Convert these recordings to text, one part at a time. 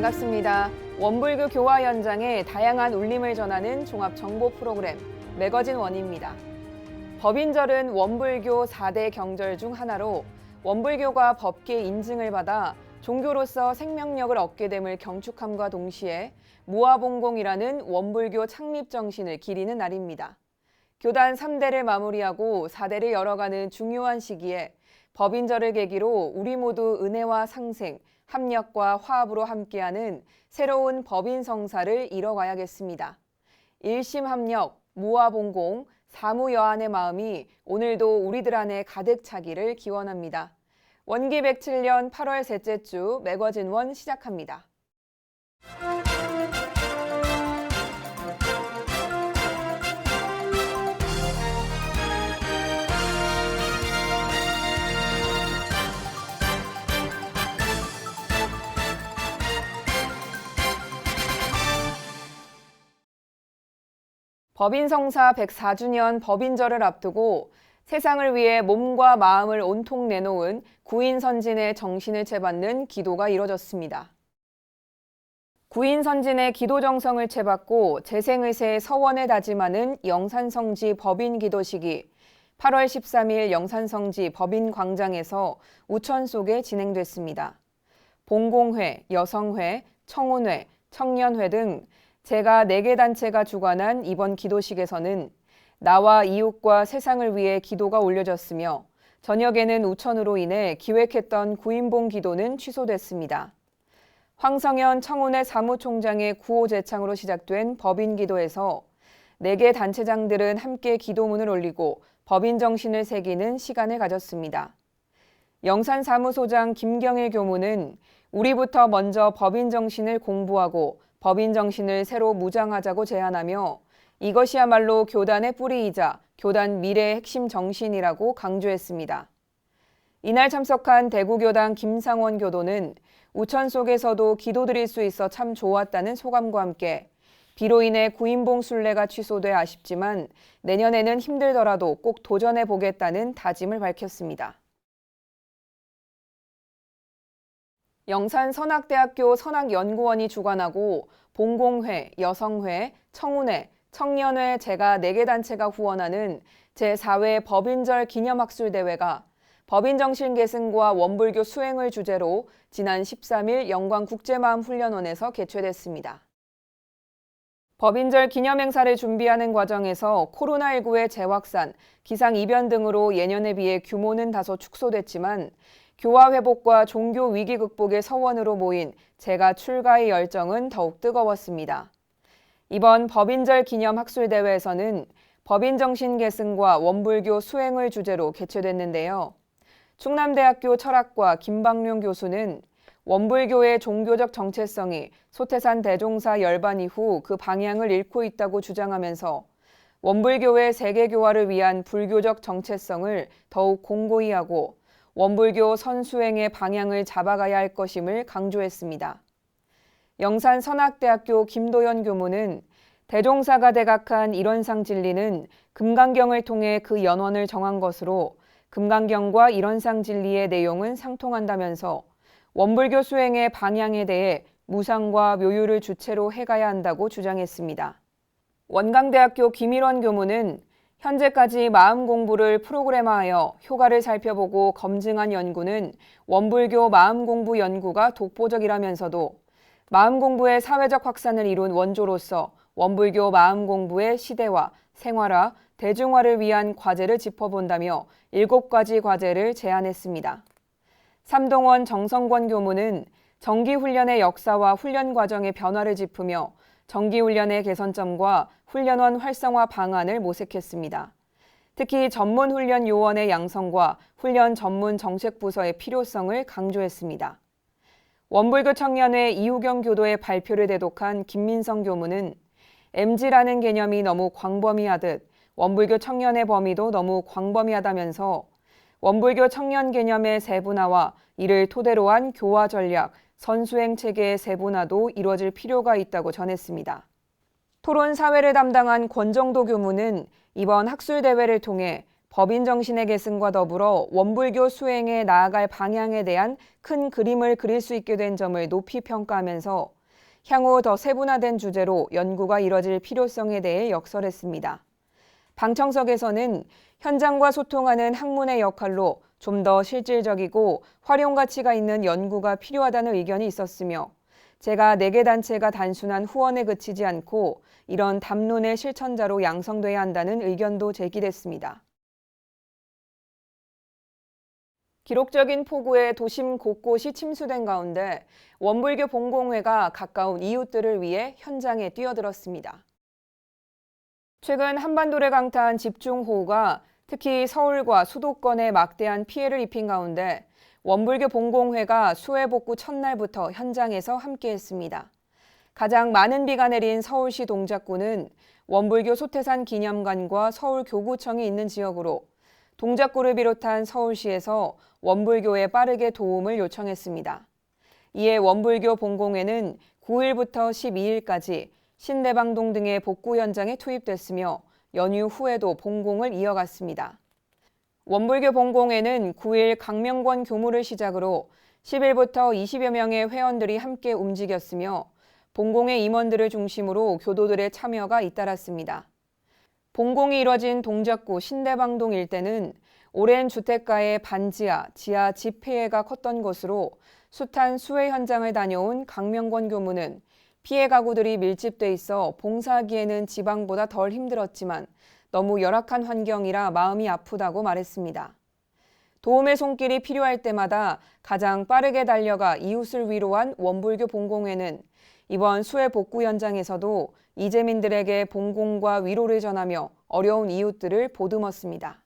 반갑습니다. 원불교 교화 현장의 다양한 울림을 전하는 종합 정보 프로그램 매거진 원입니다. 법인절은 원불교 4대 경절 중 하나로 원불교가 법계 인증을 받아 종교로서 생명력을 얻게 됨을 경축함과 동시에 무아봉공이라는 원불교 창립 정신을 기리는 날입니다. 교단 3대를 마무리하고 4대를 열어가는 중요한 시기에 법인절을 계기로 우리 모두 은혜와 상생, 합력과 화합으로 함께하는 새로운 법인 성사를 이뤄가야겠습니다. 일심합력, 무아봉공, 사무여한의 마음이 오늘도 우리들 안에 가득 차기를 기원합니다. 원기 107년 8월 셋째 주 매거진 원 시작합니다. 법인성사 104주년 법인절을 앞두고 세상을 위해 몸과 마음을 온통 내놓은 구인선진의 정신을 채받는 기도가 이뤄졌습니다. 구인선진의 기도정성을 채받고 재생의세 서원에 다짐하는 영산성지 법인기도식이 8월 13일 영산성지 법인광장에서 우천 속에 진행됐습니다. 봉공회, 여성회, 청운회, 청년회 등 제가 4개 단체가 주관한 이번 기도식에서는 나와 이웃과 세상을 위해 기도가 올려졌으며 저녁에는 우천으로 인해 기획했던 구인봉 기도는 취소됐습니다. 황성현 청운회 사무총장의 구호 제창으로 시작된 법인 기도에서 4개 단체장들은 함께 기도문을 올리고 법인 정신을 새기는 시간을 가졌습니다. 영산사무소장 김경일 교무는 우리부터 먼저 법인 정신을 공부하고 법인 정신을 새로 무장하자고 제안하며 이것이야말로 교단의 뿌리이자 교단 미래의 핵심 정신이라고 강조했습니다. 이날 참석한 대구교당 김상원 교도는 우천 속에서도 기도드릴 수 있어 참 좋았다는 소감과 함께 비로 인해 구인봉 순례가 취소돼 아쉽지만 내년에는 힘들더라도 꼭 도전해 보겠다는 다짐을 밝혔습니다. 영산선악대학교 선악연구원이 주관하고 봉공회, 여성회, 청운회, 청년회 제가 4개 단체가 후원하는 제4회 법인절 기념학술대회가 법인정신 계승과 원불교 수행을 주제로 지난 13일 영광국제마음훈련원에서 개최됐습니다. 법인절 기념행사를 준비하는 과정에서 코로나19의 재확산, 기상이변 등으로 예년에 비해 규모는 다소 축소됐지만 교화 회복과 종교 위기 극복의 서원으로 모인 제가 출가의 열정은 더욱 뜨거웠습니다. 이번 법인절 기념 학술대회에서는 법인정신 계승과 원불교 수행을 주제로 개최됐는데요. 충남대학교 철학과 김방룡 교수는 원불교의 종교적 정체성이 소태산 대종사 열반 이후 그 방향을 잃고 있다고 주장하면서 원불교의 세계교화를 위한 불교적 정체성을 더욱 공고히 하고 원불교 선수행의 방향을 잡아가야 할 것임을 강조했습니다. 영산선악대학교 김도연 교무는 대종사가 대각한 일원상 진리는 금강경을 통해 그 연원을 정한 것으로 금강경과 일원상 진리의 내용은 상통한다면서 원불교 수행의 방향에 대해 무상과 묘유를 주체로 해가야 한다고 주장했습니다. 원광대학교 김일원 교무는 현재까지 마음 공부를 프로그램화하여 효과를 살펴보고 검증한 연구는 원불교 마음 공부 연구가 독보적이라면서도 마음 공부의 사회적 확산을 이룬 원조로서 원불교 마음 공부의 시대화, 생활화, 대중화를 위한 과제를 짚어본다며 7가지 과제를 제안했습니다. 삼동원 정성권 교무는 정기훈련의 역사와 훈련 과정의 변화를 짚으며 정기훈련의 개선점과 훈련원 활성화 방안을 모색했습니다. 특히 전문훈련 요원의 양성과 훈련 전문 정책부서의 필요성을 강조했습니다. 원불교 청년회 이후경 교도의 발표를 대독한 김민성 교무는 MG라는 개념이 너무 광범위하듯 원불교 청년의 범위도 너무 광범위하다면서 원불교 청년 개념의 세분화와 이를 토대로 한 교화 전략, 선수행 체계의 세분화도 이뤄질 필요가 있다고 전했습니다. 토론 사회를 담당한 권정도 교무는 이번 학술대회를 통해 법인 정신의 계승과 더불어 원불교 수행에 나아갈 방향에 대한 큰 그림을 그릴 수 있게 된 점을 높이 평가하면서 향후 더 세분화된 주제로 연구가 이뤄질 필요성에 대해 역설했습니다. 방청석에서는 현장과 소통하는 학문의 역할로 좀 더 실질적이고 활용 가치가 있는 연구가 필요하다는 의견이 있었으며 제가 4개 단체가 단순한 후원에 그치지 않고 이런 담론의 실천자로 양성돼야 한다는 의견도 제기됐습니다. 기록적인 폭우에 도심 곳곳이 침수된 가운데 원불교 봉공회가 가까운 이웃들을 위해 현장에 뛰어들었습니다. 최근 한반도를 강타한 집중호우가 특히 서울과 수도권에 막대한 피해를 입힌 가운데 원불교 봉공회가 수해 복구 첫날부터 현장에서 함께했습니다. 가장 많은 비가 내린 서울시 동작구는 원불교 소태산 기념관과 서울교구청이 있는 지역으로 동작구를 비롯한 서울시에서 원불교에 빠르게 도움을 요청했습니다. 이에 원불교 봉공회는 9일부터 12일까지 신대방동 등의 복구 현장에 투입됐으며 연휴 후에도 봉공을 이어갔습니다. 원불교 봉공회는 9일 강명권 교무를 시작으로 10일부터 20여 명의 회원들이 함께 움직였으며 봉공회 임원들을 중심으로 교도들의 참여가 잇따랐습니다. 봉공이 이뤄진 동작구 신대방동 일대는 오랜 주택가의 반지하, 지하 집 피해가 컸던 곳으로 숱한 수해 현장을 다녀온 강명권 교무는 피해 가구들이 밀집돼 있어 봉사하기에는 지방보다 덜 힘들었지만 너무 열악한 환경이라 마음이 아프다고 말했습니다. 도움의 손길이 필요할 때마다 가장 빠르게 달려가 이웃을 위로한 원불교 봉공회는 이번 수해 복구 현장에서도 이재민들에게 봉공과 위로를 전하며 어려운 이웃들을 보듬었습니다.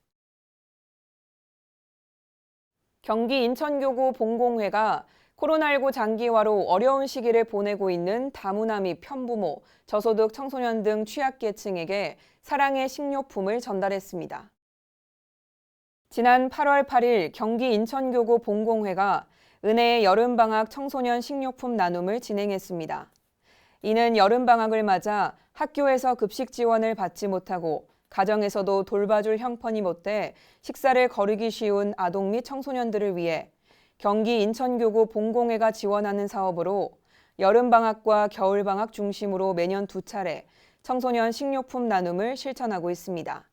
경기 인천교구 봉공회가 코로나19 장기화로 어려운 시기를 보내고 있는 다문화 및 편부모, 저소득 청소년 등 취약계층에게 사랑의 식료품을 전달했습니다. 지난 8월 8일 경기 인천교구 봉공회가 은혜의 여름방학 청소년 식료품 나눔을 진행했습니다. 이는 여름방학을 맞아 학교에서 급식 지원을 받지 못하고 가정에서도 돌봐줄 형편이 못돼 식사를 거르기 쉬운 아동 및 청소년들을 위해 경기 인천교구 봉공회가 지원하는 사업으로 여름방학과 겨울방학 중심으로 매년 2차례 청소년 식료품 나눔을 실천하고 있습니다.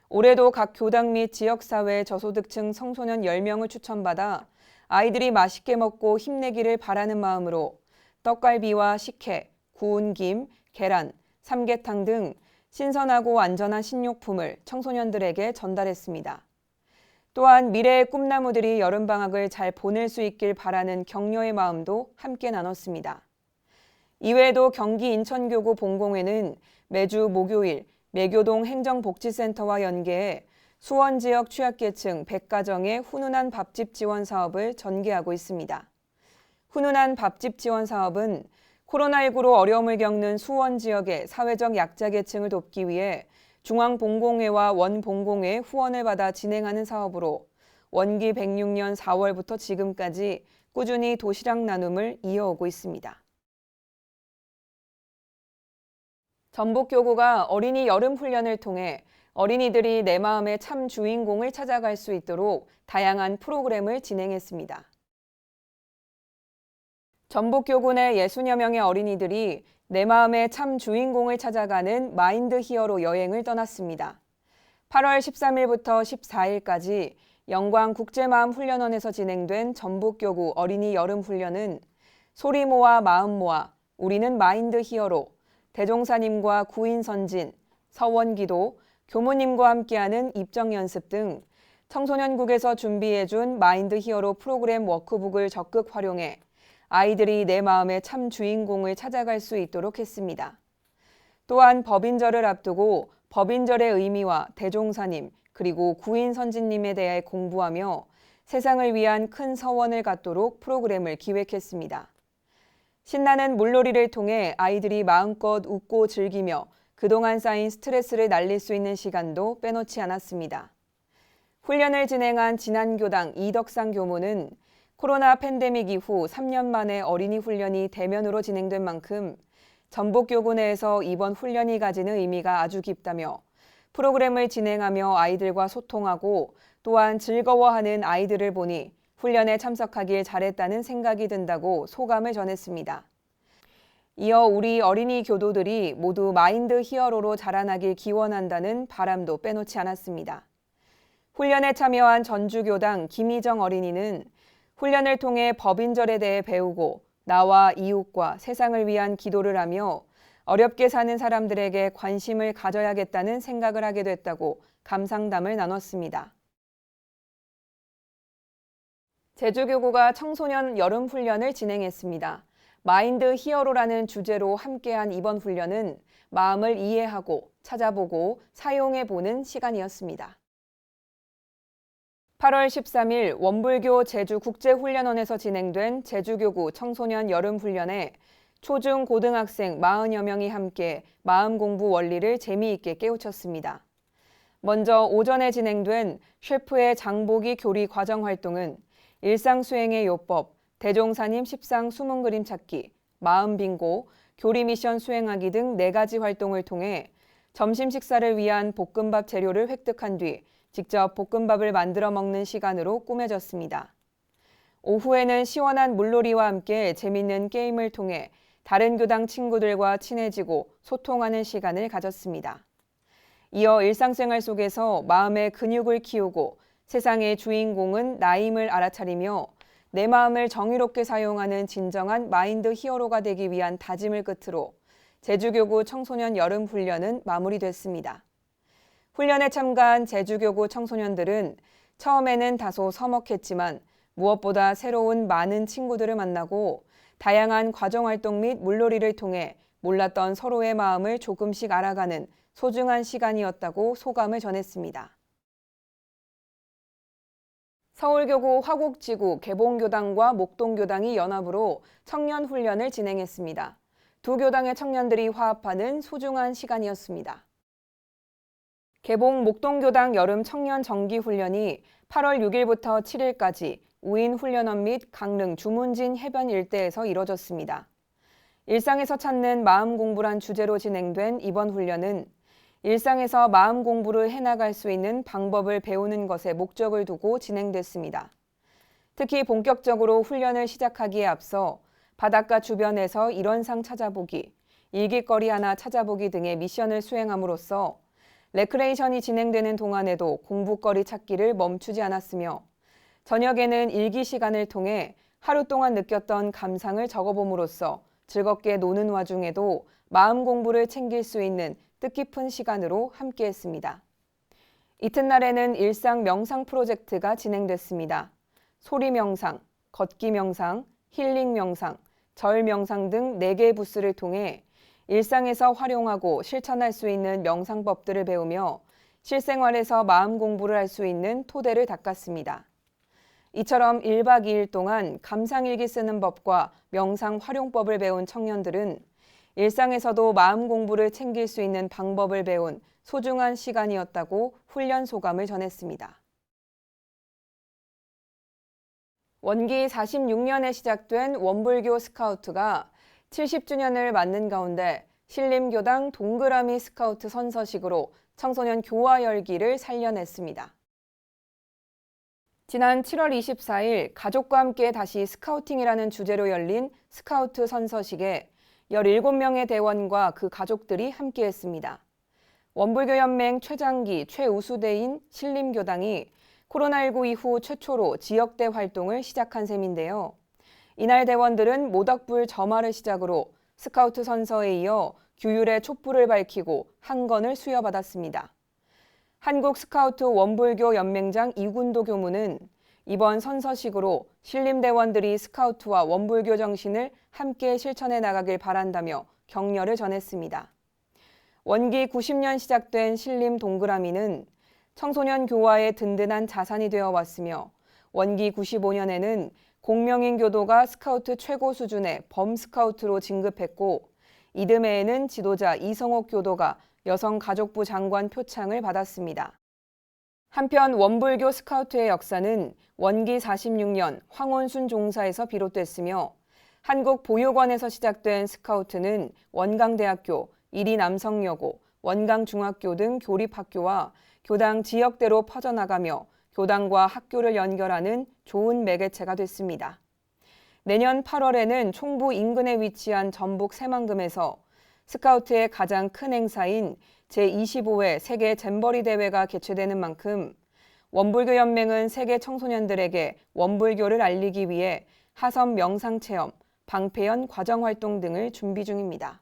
올해도 각 교당 및 지역사회 저소득층 청소년 10명을 추천받아 아이들이 맛있게 먹고 힘내기를 바라는 마음으로 떡갈비와 식혜, 구운 김, 계란, 삼계탕 등 신선하고 안전한 식료품을 청소년들에게 전달했습니다. 또한 미래의 꿈나무들이 여름방학을 잘 보낼 수 있길 바라는 격려의 마음도 함께 나눴습니다. 이외에도 경기 인천교구 봉공회는 매주 목요일 매교동 행정복지센터와 연계해 수원 지역 취약계층 100가정의 훈훈한 밥집 지원 사업을 전개하고 있습니다. 훈훈한 밥집 지원 사업은 코로나19로 어려움을 겪는 수원 지역의 사회적 약자계층을 돕기 위해 중앙봉공회와 원봉공회의 후원을 받아 진행하는 사업으로 원기 106년 4월부터 지금까지 꾸준히 도시락 나눔을 이어오고 있습니다. 전북교구가 어린이 여름훈련을 통해 어린이들이 내 마음의 참 주인공을 찾아갈 수 있도록 다양한 프로그램을 진행했습니다. 전북교구 내 60여 명의 어린이들이 내 마음의 참 주인공을 찾아가는 마인드 히어로 여행을 떠났습니다. 8월 13일부터 14일까지 영광국제마음훈련원에서 진행된 전북교구 어린이 여름훈련은 소리 모아 마음 모아 우리는 마인드 히어로, 대종사님과 구인선진, 서원기도, 교무님과 함께하는 입정연습 등 청소년국에서 준비해준 마인드 히어로 프로그램 워크북을 적극 활용해 아이들이 내 마음의 참 주인공을 찾아갈 수 있도록 했습니다. 또한 법인절을 앞두고 법인절의 의미와 대종사님 그리고 구인선진님에 대해 공부하며 세상을 위한 큰 서원을 갖도록 프로그램을 기획했습니다. 신나는 물놀이를 통해 아이들이 마음껏 웃고 즐기며 그동안 쌓인 스트레스를 날릴 수 있는 시간도 빼놓지 않았습니다. 훈련을 진행한 진안교당 이덕상 교무는 코로나 팬데믹 이후 3년 만에 어린이 훈련이 대면으로 진행된 만큼 전북교구 내에서 이번 훈련이 가지는 의미가 아주 깊다며 프로그램을 진행하며 아이들과 소통하고 또한 즐거워하는 아이들을 보니 훈련에 참석하길 잘했다는 생각이 든다고 소감을 전했습니다. 이어 우리 어린이 교도들이 모두 마인드 히어로로 자라나길 기원한다는 바람도 빼놓지 않았습니다. 훈련에 참여한 전주교당 김희정 어린이는 훈련을 통해 법인절에 대해 배우고 나와 이웃과 세상을 위한 기도를 하며 어렵게 사는 사람들에게 관심을 가져야겠다는 생각을 하게 됐다고 감상담을 나눴습니다. 제주교구가 청소년 여름 훈련을 진행했습니다. 마인드 히어로라는 주제로 함께한 이번 훈련은 마음을 이해하고 찾아보고 사용해보는 시간이었습니다. 8월 13일 원불교 제주국제훈련원에서 진행된 제주교구 청소년 여름훈련에 초중 고등학생 40여 명이 함께 마음공부 원리를 재미있게 깨우쳤습니다. 먼저 오전에 진행된 셰프의 장보기 교리 과정 활동은 일상수행의 요법, 대종사님 십상 숨은 그림 찾기, 마음 빙고, 교리 미션 수행하기 등 4가지 활동을 통해 점심 식사를 위한 볶음밥 재료를 획득한 뒤 직접 볶음밥을 만들어 먹는 시간으로 꾸며졌습니다. 오후에는 시원한 물놀이와 함께 재밌는 게임을 통해 다른 교당 친구들과 친해지고 소통하는 시간을 가졌습니다. 이어 일상생활 속에서 마음의 근육을 키우고 세상의 주인공은 나임을 알아차리며 내 마음을 정의롭게 사용하는 진정한 마인드 히어로가 되기 위한 다짐을 끝으로 제주교구 청소년 여름 훈련은 마무리됐습니다. 훈련에 참가한 제주교구 청소년들은 처음에는 다소 서먹했지만 무엇보다 새로운 많은 친구들을 만나고 다양한 과정활동 및 물놀이를 통해 몰랐던 서로의 마음을 조금씩 알아가는 소중한 시간이었다고 소감을 전했습니다. 서울교구 화곡지구 개봉교당과 목동교당이 연합으로 청년훈련을 진행했습니다. 두 교당의 청년들이 화합하는 소중한 시간이었습니다. 개봉 목동교당 여름 청년 정기훈련이 8월 6일부터 7일까지 우인훈련원 및 강릉 주문진 해변 일대에서 이뤄졌습니다. 일상에서 찾는 마음 공부란 주제로 진행된 이번 훈련은 일상에서 마음 공부를 해나갈 수 있는 방법을 배우는 것에 목적을 두고 진행됐습니다. 특히 본격적으로 훈련을 시작하기에 앞서 바닷가 주변에서 일원상 찾아보기, 일깃거리 하나 찾아보기 등의 미션을 수행함으로써 레크레이션이 진행되는 동안에도 공부거리 찾기를 멈추지 않았으며 저녁에는 일기 시간을 통해 하루 동안 느꼈던 감상을 적어봄으로써 즐겁게 노는 와중에도 마음 공부를 챙길 수 있는 뜻깊은 시간으로 함께했습니다. 이튿날에는 일상 명상 프로젝트가 진행됐습니다. 소리 명상, 걷기 명상, 힐링 명상, 절 명상 등 4개의 부스를 통해 일상에서 활용하고 실천할 수 있는 명상법들을 배우며 실생활에서 마음 공부를 할 수 있는 토대를 닦았습니다. 이처럼 1박 2일 동안 감상일기 쓰는 법과 명상 활용법을 배운 청년들은 일상에서도 마음 공부를 챙길 수 있는 방법을 배운 소중한 시간이었다고 훈련 소감을 전했습니다. 원기 46년에 시작된 원불교 스카우트가 70주년을 맞는 가운데 신림교당 동그라미 스카우트 선서식으로 청소년 교화 열기를 살려냈습니다. 지난 7월 24일 가족과 함께 다시 스카우팅이라는 주제로 열린 스카우트 선서식에 17명의 대원과 그 가족들이 함께했습니다. 원불교연맹 최장기, 최우수대인 신림교당이 코로나19 이후 최초로 지역대 활동을 시작한 셈인데요. 이날 대원들은 모닥불 점화를 시작으로 스카우트 선서에 이어 규율의 촛불을 밝히고 한건을 수여받았습니다. 한국 스카우트 원불교 연맹장 이군도 교무는 이번 선서식으로 신림대원들이 스카우트와 원불교 정신을 함께 실천해 나가길 바란다며 격려를 전했습니다. 원기 90년 시작된 신림 동그라미는 청소년 교화의 든든한 자산이 되어 왔으며 원기 95년에는 공명인 교도가 스카우트 최고 수준의 범스카우트로 진급했고 이듬해에는 지도자 이성옥 교도가 여성가족부 장관 표창을 받았습니다. 한편 원불교 스카우트의 역사는 원기 46년 황원순 종사에서 비롯됐으며 한국 보육원에서 시작된 스카우트는 원광대학교, 이리남성여고, 원광중학교 등 교립학교와 교당 지역대로 퍼져나가며 교당과 학교를 연결하는 좋은 매개체가 됐습니다. 내년 8월에는 총부 인근에 위치한 전북 새만금에서 스카우트의 가장 큰 행사인 제25회 세계 잼버리 대회가 개최되는 만큼 원불교연맹은 세계 청소년들에게 원불교를 알리기 위해 하섬 명상체험, 방패연 과정활동 등을 준비 중입니다.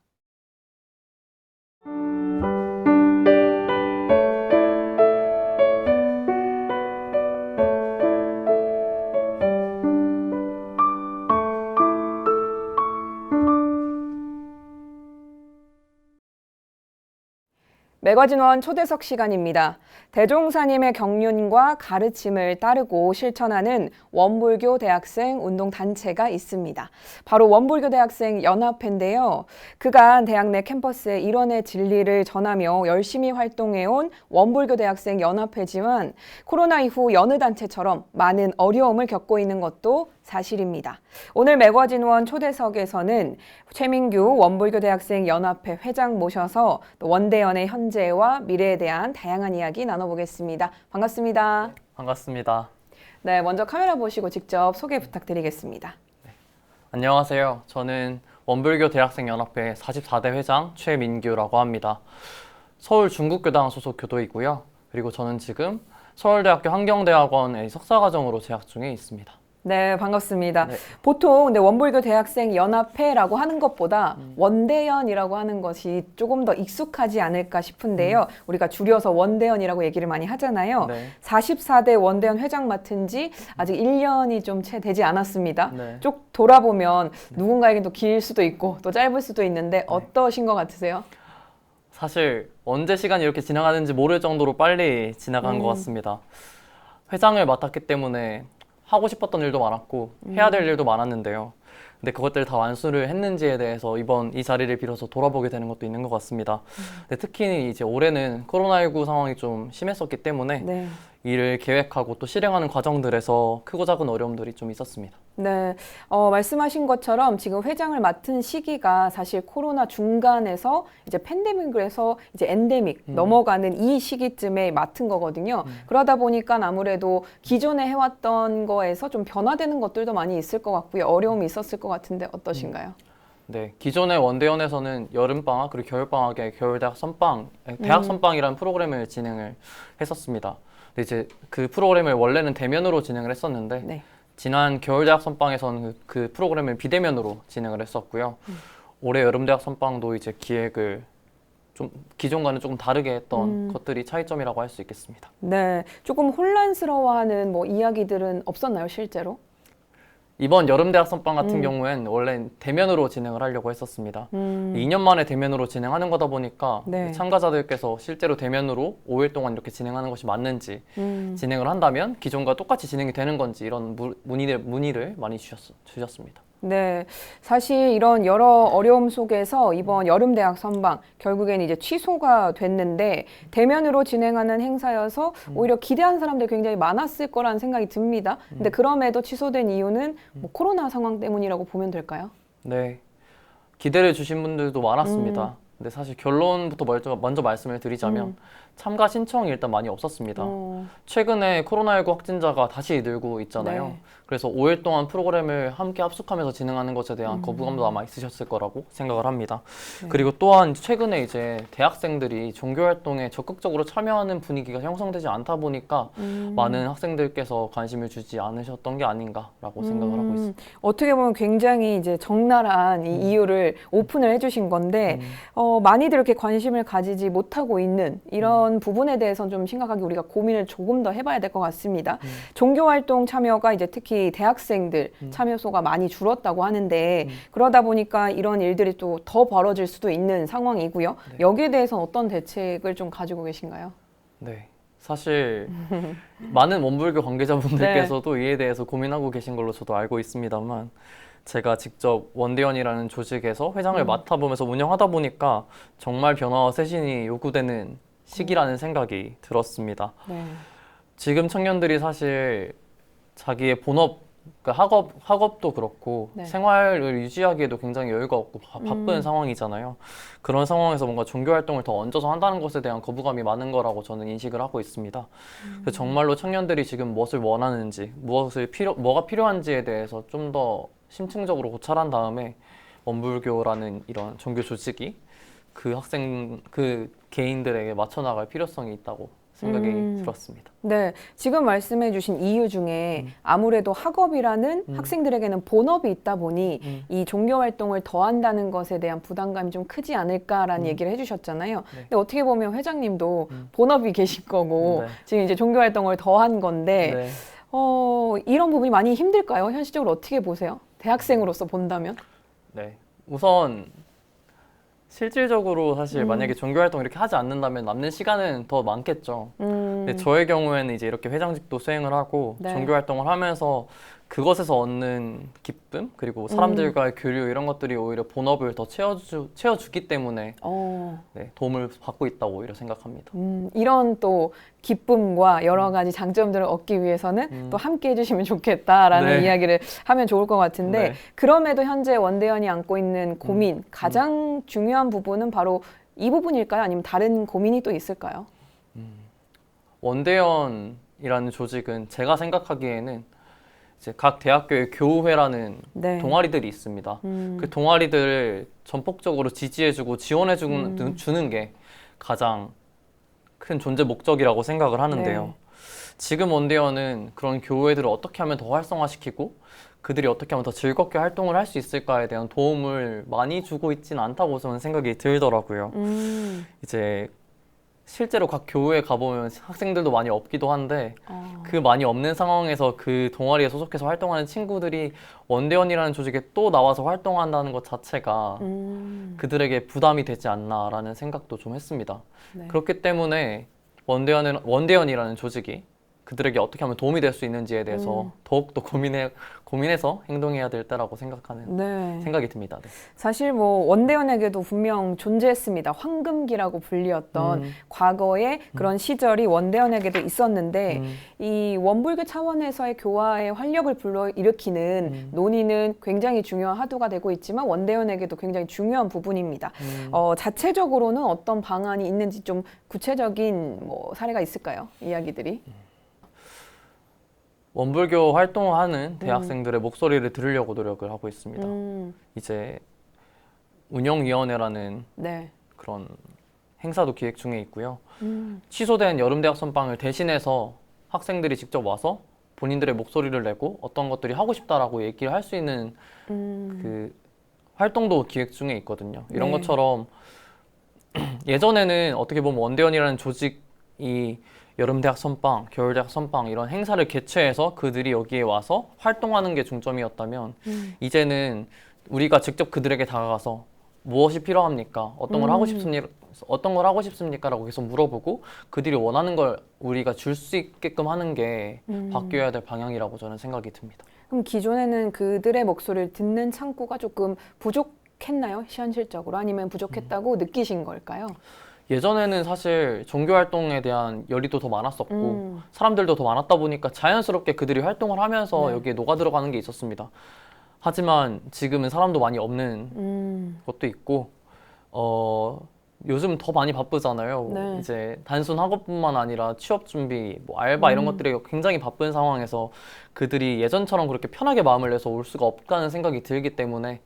매거진원 초대석 시간입니다. 대종사님의 경륜과 가르침을 따르고 실천하는 원불교 대학생 운동단체가 있습니다. 바로 원불교 대학생 연합회인데요. 그간 대학 내 캠퍼스에 일원의 진리를 전하며 열심히 활동해온 원불교 대학생 연합회지만 코로나 이후 여느 단체처럼 많은 어려움을 겪고 있는 것도 사실입니다. 오늘 매거진원 초대석에서는 최민규 원불교 대학생 연합회 회장 모셔서 원대연의 현재와 미래에 대한 다양한 이야기 나눠보겠습니다. 반갑습니다. 네, 반갑습니다. 네, 먼저 카메라 보시고 직접 소개 부탁드리겠습니다. 네. 안녕하세요. 저는 원불교 대학생 연합회 44대 회장 최민규라고 합니다. 서울 중국교당 소속 교도이고요. 그리고 저는 지금 서울대학교 환경대학원의 석사과정으로 재학 중에 있습니다. 네, 반갑습니다. 네. 보통 근데 원불교 대학생 연합회라고 하는 것보다 원대연이라고 하는 것이 조금 더 익숙하지 않을까 싶은데요. 우리가 줄여서 원대연이라고 얘기를 많이 하잖아요. 네. 44대 원대연 회장 맡은 지 아직 1년이 좀 채 되지 않았습니다. 네. 쭉 돌아보면 누군가에겐 또 길 수도 있고 또 짧을 수도 있는데 어떠신 것 같으세요? 사실 언제 시간이 이렇게 지나가는지 모를 정도로 빨리 지나간 것 같습니다. 회장을 맡았기 때문에 하고 싶었던 일도 많았고 해야 될 일도 많았는데요. 근데 그것들 다 완수를 했는지에 대해서 이번 이 자리를 빌어서 돌아보게 되는 것도 있는 것 같습니다. 근데 특히 이제 올해는 코로나19 상황이 좀 심했었기 때문에 네. 일을 계획하고 또 실행하는 과정들에서 크고 작은 어려움들이 좀 있었습니다. 네, 말씀하신 것처럼 지금 회장을 맡은 시기가 사실 코로나 중간에서 이제 팬데믹에서 이제 엔데믹 넘어가는 이 시기쯤에 맡은 거거든요. 그러다 보니까 아무래도 기존에 해왔던 거에서 좀 변화되는 것들도 많이 있을 것 같고요. 어려움이 있었을 것 같은데 어떠신가요? 네, 기존의 원대연에서는 여름방학 그리고 겨울방학에 겨울대학 선빵, 대학 선빵이라는 프로그램을 진행을 했었습니다. 근데 이제 그 프로그램을 원래는 대면으로 진행을 했었는데 네. 지난 겨울대학 선빵에서는 그 프로그램을 비대면으로 진행을 했었고요. 올해 여름대학 선빵도 이제 기획을 좀 기존과는 조금 다르게 했던 것들이 차이점이라고 할 수 있겠습니다. 네, 조금 혼란스러워하는 뭐 이야기들은 없었나요, 실제로? 이번 여름대학 선빵 같은 경우엔 원래 대면으로 진행을 하려고 했었습니다. 2년 만에 대면으로 진행하는 거다 보니까 네. 참가자들께서 실제로 대면으로 5일 동안 이렇게 진행하는 것이 맞는지 진행을 한다면 기존과 똑같이 진행이 되는 건지 이런 문의를 많이 주셨습니다. 네, 사실 이런 여러 어려움 속에서 이번 여름대학 선방 결국엔 이제 취소가 됐는데 대면으로 진행하는 행사여서 오히려 기대한 사람들이 굉장히 많았을 거라는 생각이 듭니다. 근데 그럼에도 취소된 이유는 뭐 코로나 상황 때문이라고 보면 될까요? 네, 기대를 주신 분들도 많았습니다. 근데 사실 결론부터 먼저 말씀을 드리자면 참가 신청이 일단 많이 없었습니다. 최근에 코로나19 확진자가 다시 늘고 있잖아요. 네. 그래서 5일 동안 프로그램을 함께 합숙하면서 진행하는 것에 대한 거부감도 아마 있으셨을 거라고 생각을 합니다. 네. 그리고 또한 최근에 이제 대학생들이 종교활동에 적극적으로 참여하는 분위기가 형성되지 않다 보니까 많은 학생들께서 관심을 주지 않으셨던 게 아닌가라고 생각을 하고 있습니다. 어떻게 보면 굉장히 이제 적나라한 이 이유를 오픈을 해주신 건데 많이들 이렇게 관심을 가지지 못하고 있는 이런 부분에 대해서는 좀 심각하게 우리가 고민을 조금 더 해봐야 될 것 같습니다. 종교활동 참여가 이제 특히 대학생들 참여소가 많이 줄었다고 하는데 그러다 보니까 이런 일들이 또 더 벌어질 수도 있는 상황이고요. 네. 여기에 대해서는 어떤 대책을 좀 가지고 계신가요? 네, 사실 많은 원불교 관계자분들께서도 이에 대해서 고민하고 계신 걸로 저도 알고 있습니다만 제가 직접 원대연이라는 조직에서 회장을 맡아보면서 운영하다 보니까 정말 변화와 쇄신이 요구되는 시기라는 생각이 들었습니다. 네. 지금 청년들이 사실 자기의 본업 그러니까 학업도 그렇고 네. 생활을 유지하기에도 굉장히 여유가 없고 바쁜 상황이잖아요. 그런 상황에서 뭔가 종교 활동을 더 얹어서 한다는 것에 대한 거부감이 많은 거라고 저는 인식을 하고 있습니다. 그래서 정말로 청년들이 지금 무엇을 원하는지, 뭐가 필요한지에 대해서 좀 더 심층적으로 고찰한 다음에 원불교라는 이런 종교 조직이 그 개인들에게 맞춰 나갈 필요성이 있다고 생각이 들었습니다. 네, 지금 말씀해 주신 이유 중에 아무래도 학업이라는 학생들에게는 본업이 있다 보니 이 종교 활동을 더 한다는 것에 대한 부담감이 좀 크지 않을까라는 얘기를 해주셨잖아요. 네. 근데 어떻게 보면 회장님도 본업이 계실 거고 네. 지금 이제 종교 활동을 더 한 건데 네. 이런 부분이 많이 힘들까요? 현실적으로 어떻게 보세요? 대학생으로서 본다면? 네. 우선 실질적으로 사실 만약에 종교 활동 이렇게 하지 않는다면 남는 시간은 더 많겠죠. 근데 저의 경우에는 이제 이렇게 회장직도 수행을 하고 네. 종교 활동을 하면서 그것에서 얻는 기쁨 그리고 사람들과의 교류 이런 것들이 오히려 본업을 더 채워주기 때문에 네, 도움을 받고 있다고 오히려 생각합니다. 이런 또 기쁨과 여러 가지 장점들을 얻기 위해서는 또 함께 해주시면 좋겠다라는 네. 이야기를 하면 좋을 것 같은데 네. 그럼에도 현재 원대현이 안고 있는 고민 가장 중요한 부분은 바로 이 부분일까요? 아니면 다른 고민이 또 있을까요? 원대연이라는 조직은 제가 생각하기에는 이제 각 대학교의 교우회라는 네. 동아리들이 있습니다. 그 동아리들을 전폭적으로 지지해주고 지원해주는 게 가장 큰 존재 목적이라고 생각을 하는데요. 네. 지금 원대연은 그런 교우회들을 어떻게 하면 더 활성화시키고 그들이 어떻게 하면 더 즐겁게 활동을 할 수 있을까에 대한 도움을 많이 주고 있지는 않다고 저는 생각이 들더라고요. 이제 실제로 각 교우에 가보면 학생들도 많이 없기도 한데 그 많이 없는 상황에서 그 동아리에 소속해서 활동하는 친구들이 원대원이라는 조직에 또 나와서 활동한다는 것 자체가 그들에게 부담이 되지 않나라는 생각도 좀 했습니다. 네. 그렇기 때문에 원대원이라는 조직이 그들에게 어떻게 하면 도움이 될 수 있는지에 대해서 더욱더 고민해서 행동해야 될 때라고 생각하는 네. 생각이 듭니다. 네. 사실 뭐 원대현에게도 분명 존재했습니다. 황금기라고 불리었던 과거의 그런 시절이 원대현에게도 있었는데 이 원불교 차원에서의 교화의 활력을 불러일으키는 논의는 굉장히 중요한 화두가 되고 있지만 원대현에게도 굉장히 중요한 부분입니다. 자체적으로는 어떤 방안이 있는지 좀 구체적인 뭐 사례가 있을까요? 이야기들이. 원불교 활동하는 대학생들의 목소리를 들으려고 노력을 하고 있습니다. 이제 운영위원회라는 네. 그런 행사도 기획 중에 있고요. 취소된 여름대학 선빵을 대신해서 학생들이 직접 와서 본인들의 목소리를 내고 어떤 것들이 하고 싶다라고 얘기를 할 수 있는 그 활동도 기획 중에 있거든요. 이런 네. 것처럼 예전에는 어떻게 보면 원대원이라는 조직이 여름대학 선빵, 겨울대학 선빵 이런 행사를 개최해서 그들이 여기에 와서 활동하는 게 중점이었다면 이제는 우리가 직접 그들에게 다가가서 무엇이 필요합니까? 어떤 걸 하고 싶습니까? 라고 계속 물어보고 그들이 원하는 걸 우리가 줄 수 있게끔 하는 게 바뀌어야 될 방향이라고 저는 생각이 듭니다. 그럼 기존에는 그들의 목소리를 듣는 창구가 조금 부족했나요? 현실적으로 아니면 부족했다고 느끼신 걸까요? 예전에는 사실 종교 활동에 대한 열의도 더 많았었고 사람들도 더 많았다 보니까 자연스럽게 그들이 활동을 하면서 네. 여기에 녹아 들어가는 게 있었습니다. 하지만 지금은 사람도 많이 없는 것도 있고 요즘 더 많이 바쁘잖아요. 네. 이제 단순 학업뿐만 아니라 취업 준비, 뭐 알바 이런 것들이 굉장히 바쁜 상황에서 그들이 예전처럼 그렇게 편하게 마음을 내서 올 수가 없다는 생각이 들기 때문에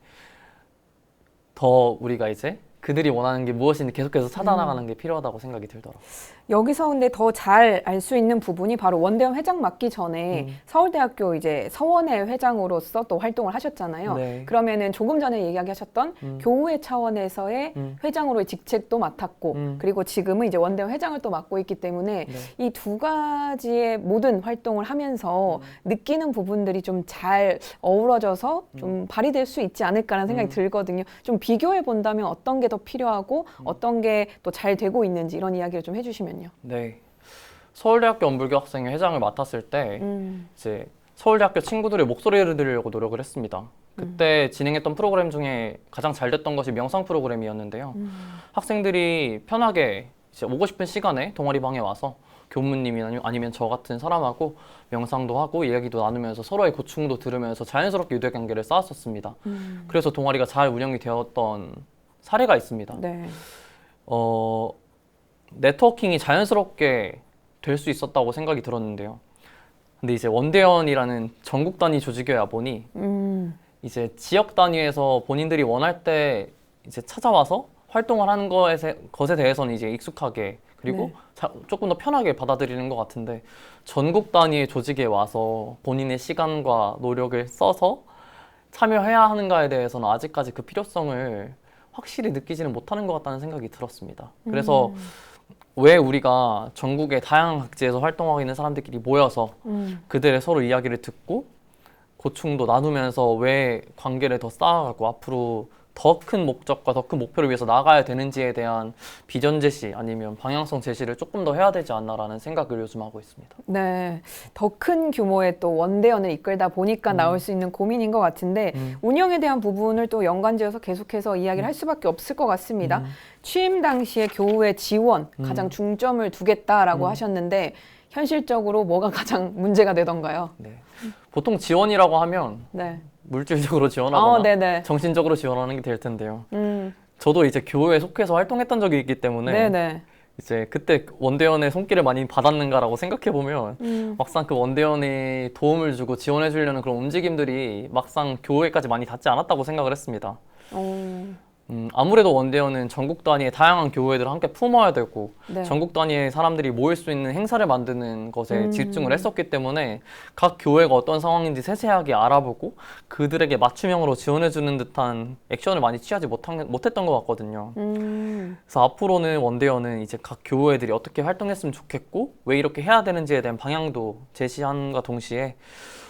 더 우리가 이제 그들이 원하는 게 무엇인지 계속해서 찾아나가는 게 필요하다고 생각이 들더라고요. 여기서 근데 더 잘 알 수 있는 부분이 바로 원대현 회장 맡기 전에 서울대학교 이제 서원의 회장으로서 또 활동을 하셨잖아요. 네. 그러면은 조금 전에 이야기하셨던 교우회 차원에서의 회장으로의 직책도 맡았고 그리고 지금은 이제 원대현 회장을 또 맡고 있기 때문에 네. 이 두 가지의 모든 활동을 하면서 느끼는 부분들이 좀 잘 어우러져서 좀 발휘될 수 있지 않을까라는 생각이 들거든요. 좀 비교해 본다면 어떤 게 더 필요하고 어떤 게 또 잘 되고 있는지 이런 이야기를 좀 해주시면요. 네. 서울대학교 원불교 학생회 회장을 맡았을 때 이제 서울대학교 친구들의 목소리를 들으려고 노력을 했습니다. 그때 진행했던 프로그램 중에 가장 잘 됐던 것이 명상 프로그램이었는데요. 학생들이 편하게 이제 오고 싶은 시간에 동아리 방에 와서 교무님이나 아니면 저 같은 사람하고 명상도 하고 이야기도 나누면서 서로의 고충도 들으면서 자연스럽게 유대관계를 쌓았었습니다. 그래서 동아리가 잘 운영이 되었던 사례가 있습니다. 네. 네트워킹이 자연스럽게 될 수 있었다고 생각이 들었는데요. 근데 이제 원대연이라는 전국 단위 조직이어야 보니 이제 지역 단위에서 본인들이 원할 때 이제 찾아와서 활동을 하는 것에 대해서는 이제 익숙하게 그리고 네. 조금 더 편하게 받아들이는 것 같은데 전국 단위의 조직에 와서 본인의 시간과 노력을 써서 참여해야 하는가에 대해서는 아직까지 그 필요성을 확실히 느끼지는 못하는 것 같다는 생각이 들었습니다. 그래서 왜 우리가 전국의 다양한 각지에서 활동하고 있는 사람들끼리 모여서 그들의 서로 이야기를 듣고 고충도 나누면서 왜 관계를 더 쌓아가고 앞으로 더 큰 목적과 더 큰 목표를 위해서 나가야 되는지에 대한 비전 제시 아니면 방향성 제시를 조금 더 해야 되지 않나라는 생각을 요즘 하고 있습니다. 네, 더 큰 규모의 또 원대연을 이끌다 보니까 나올 수 있는 고민인 것 같은데 운영에 대한 부분을 또 연관지어서 계속해서 이야기를 할 수밖에 없을 것 같습니다. 취임 당시에 교우의 지원 가장 중점을 두겠다라고 하셨는데 현실적으로 뭐가 가장 문제가 되던가요? 네. 보통 지원이라고 하면 네. 물질적으로 지원하거나 네네. 정신적으로 지원하는 게 될 텐데요. 저도 이제 교회에 속해서 활동했던 적이 있기 때문에 네네. 이제 그때 원대연의 손길을 많이 받았는가라고 생각해 보면 막상 그 원대연이 도움을 주고 지원해 주려는 그런 움직임들이 막상 교회까지 많이 닿지 않았다고 생각을 했습니다. 아무래도 원대연은 전국 단위의 다양한 교회들을 함께 품어야 되고 네. 전국 단위의 사람들이 모일 수 있는 행사를 만드는 것에 집중을 했었기 때문에 각 교회가 어떤 상황인지 세세하게 알아보고 그들에게 맞춤형으로 지원해주는 듯한 액션을 많이 취하지 못했던 것 같거든요. 그래서 앞으로는 원대연은 이제 각 교회들이 어떻게 활동했으면 좋겠고 왜 이렇게 해야 되는지에 대한 방향도 제시함과 동시에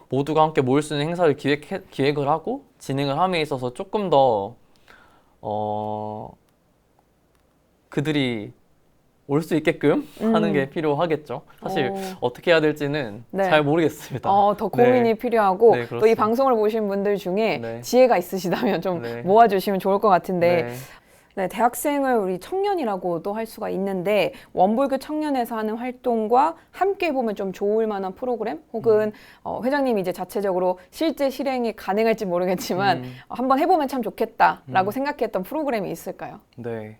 모두가 함께 모일 수 있는 행사를 기획을 하고 진행을 함에 있어서 조금 더 그들이 올 수 있게끔 하는 게 필요하겠죠. 사실 어떻게 해야 될지는 네. 잘 모르겠습니다. 더 고민이 필요하고 네, 또 이 그렇습니다. 방송을 보신 분들 중에 네. 지혜가 있으시다면 좀 네. 모아주시면 좋을 것 같은데 네. 네, 대학생을 우리 청년이라고도 할 수가 있는데 원불교 청년에서 하는 활동과 함께 보면 좀 좋을 만한 프로그램 혹은 회장님이 이제 자체적으로 실제 실행이 가능할지 모르겠지만 한번 해보면 참 좋겠다라고 생각했던 프로그램이 있을까요? 네.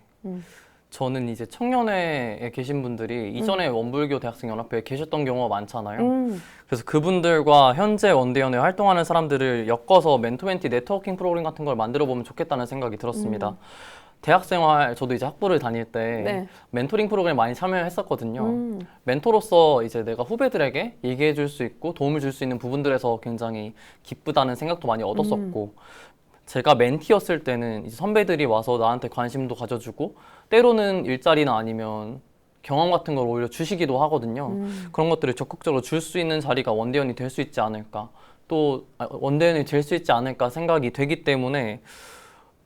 저는 이제 청년회에 계신 분들이 이전에 원불교 대학생 연합회에 계셨던 경우가 많잖아요. 그래서 그분들과 현재 원대연에 활동하는 사람들을 엮어서 멘토멘티 네트워킹 프로그램 같은 걸 만들어 보면 좋겠다는 생각이 들었습니다. 대학생활 저도 이제 학부를 다닐 때 네. 멘토링 프로그램 많이 참여했었거든요. 멘토로서 이제 내가 후배들에게 얘기해 줄 수 있고 도움을 줄 수 있는 부분들에서 굉장히 기쁘다는 생각도 많이 얻었었고 제가 멘티였을 때는 이제 선배들이 와서 나한테 관심도 가져주고 때로는 일자리나 아니면 경험 같은 걸 오히려 주시기도 하거든요. 그런 것들을 적극적으로 줄 수 있는 자리가 원대연이 될 수 있지 않을까 또 원대연이 될 수 있지 않을까 생각이 되기 때문에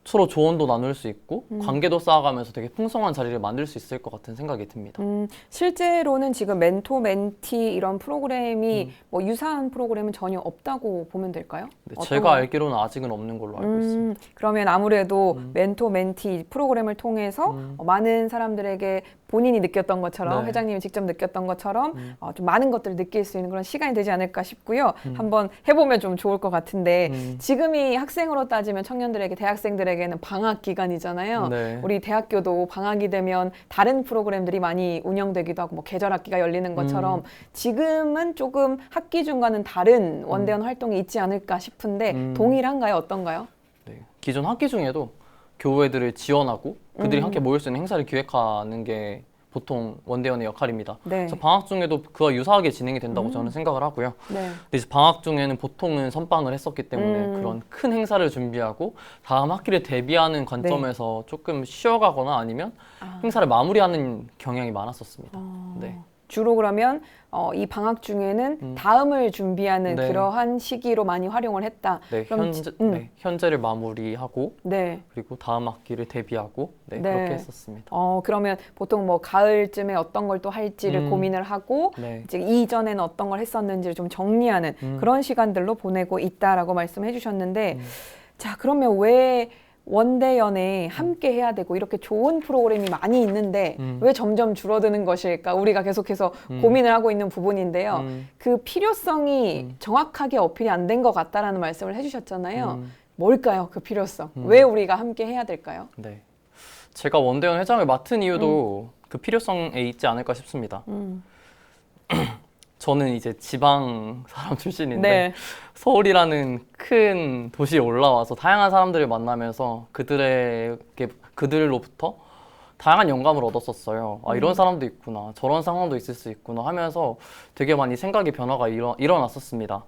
서로 조언도 나눌 수 있고 관계도 쌓아가면서 되게 풍성한 자리를 만들 수 있을 것 같은 생각이 듭니다. 실제로는 지금 멘토, 멘티 이런 프로그램이 뭐 유사한 프로그램은 전혀 없다고 보면 될까요? 네, 제가 알기로는 아직은 없는 걸로 알고 있습니다. 그러면 아무래도 멘토, 멘티 프로그램을 통해서 많은 사람들에게 본인이 느꼈던 것처럼 네. 회장님이 직접 느꼈던 것처럼 좀 많은 것들을 느낄 수 있는 그런 시간이 되지 않을까 싶고요. 한번 해보면 좀 좋을 것 같은데 지금이 학생으로 따지면 청년들에게 대학생들에게는 방학 기간이잖아요. 네. 우리 대학교도 방학이 되면 다른 프로그램들이 많이 운영되기도 하고 뭐 계절 학기가 열리는 것처럼 지금은 조금 학기 중과는 다른 원대연 활동이 있지 않을까 싶은데 동일한가요? 어떤가요? 네. 기존 학기 중에도 교회들을 지원하고 그들이 함께 모일 수 있는 행사를 기획하는 게 보통 원대연의 역할입니다. 네. 그래서 방학 중에도 그와 유사하게 진행이 된다고 저는 생각을 하고요. 네. 근데 이제 방학 중에는 보통은 선방을 했었기 때문에 그런 큰 행사를 준비하고 다음 학기를 대비하는 관점에서 조금 쉬어가거나 아니면 행사를 마무리하는 경향이 많았었습니다. 네. 주로 그러면 이 방학 중에는 다음을 준비하는 네. 그러한 시기로 많이 활용을 했다. 네, 그럼 현재를 마무리하고 네. 그리고 다음 학기를 대비하고 네. 그렇게 했었습니다. 그러면 보통 뭐 가을쯤에 어떤 걸 또 할지를 고민을 하고 네. 이제 이전에는 어떤 걸 했었는지를 좀 정리하는 그런 시간들로 보내고 있다라고 말씀해 주셨는데 자, 그러면 왜 원대연애 함께 해야 되고 이렇게 좋은 프로그램이 많이 있는데 왜 점점 줄어드는 것일까? 우리가 계속해서 고민을 하고 있는 부분인데요. 그 필요성이 정확하게 어필이 안 된 것 같다라는 말씀을 해주셨잖아요. 뭘까요? 그 필요성. 왜 우리가 함께 해야 될까요? 네. 제가 원대연 회장을 맡은 이유도 그 필요성에 있지 않을까 싶습니다. 저는 이제 지방 사람 출신인데 네. 서울이라는 큰 도시에 올라와서 다양한 사람들을 만나면서 그들로부터 다양한 영감을 얻었었어요. 아, 이런 사람도 있구나, 저런 상황도 있을 수 있구나 하면서 되게 많이 생각의 변화가 일어났었습니다.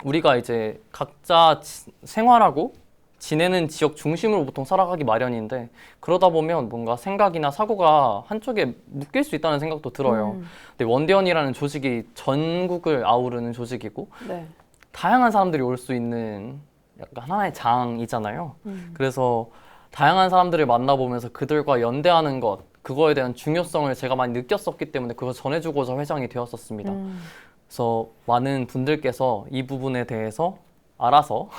우리가 이제 각자 생활하고 지내는 지역 중심으로 보통 살아가기 마련인데 그러다 보면 뭔가 생각이나 사고가 한쪽에 묶일 수 있다는 생각도 들어요. 근데 원대연이라는 조직이 전국을 아우르는 조직이고 네. 다양한 사람들이 올 수 있는 약간 하나의 장이잖아요. 그래서 다양한 사람들을 만나보면서 그들과 연대하는 것, 그거에 대한 중요성을 제가 많이 느꼈었기 때문에 그걸 전해주고자 회장이 되었었습니다. 그래서 많은 분들께서 이 부분에 대해서 알아서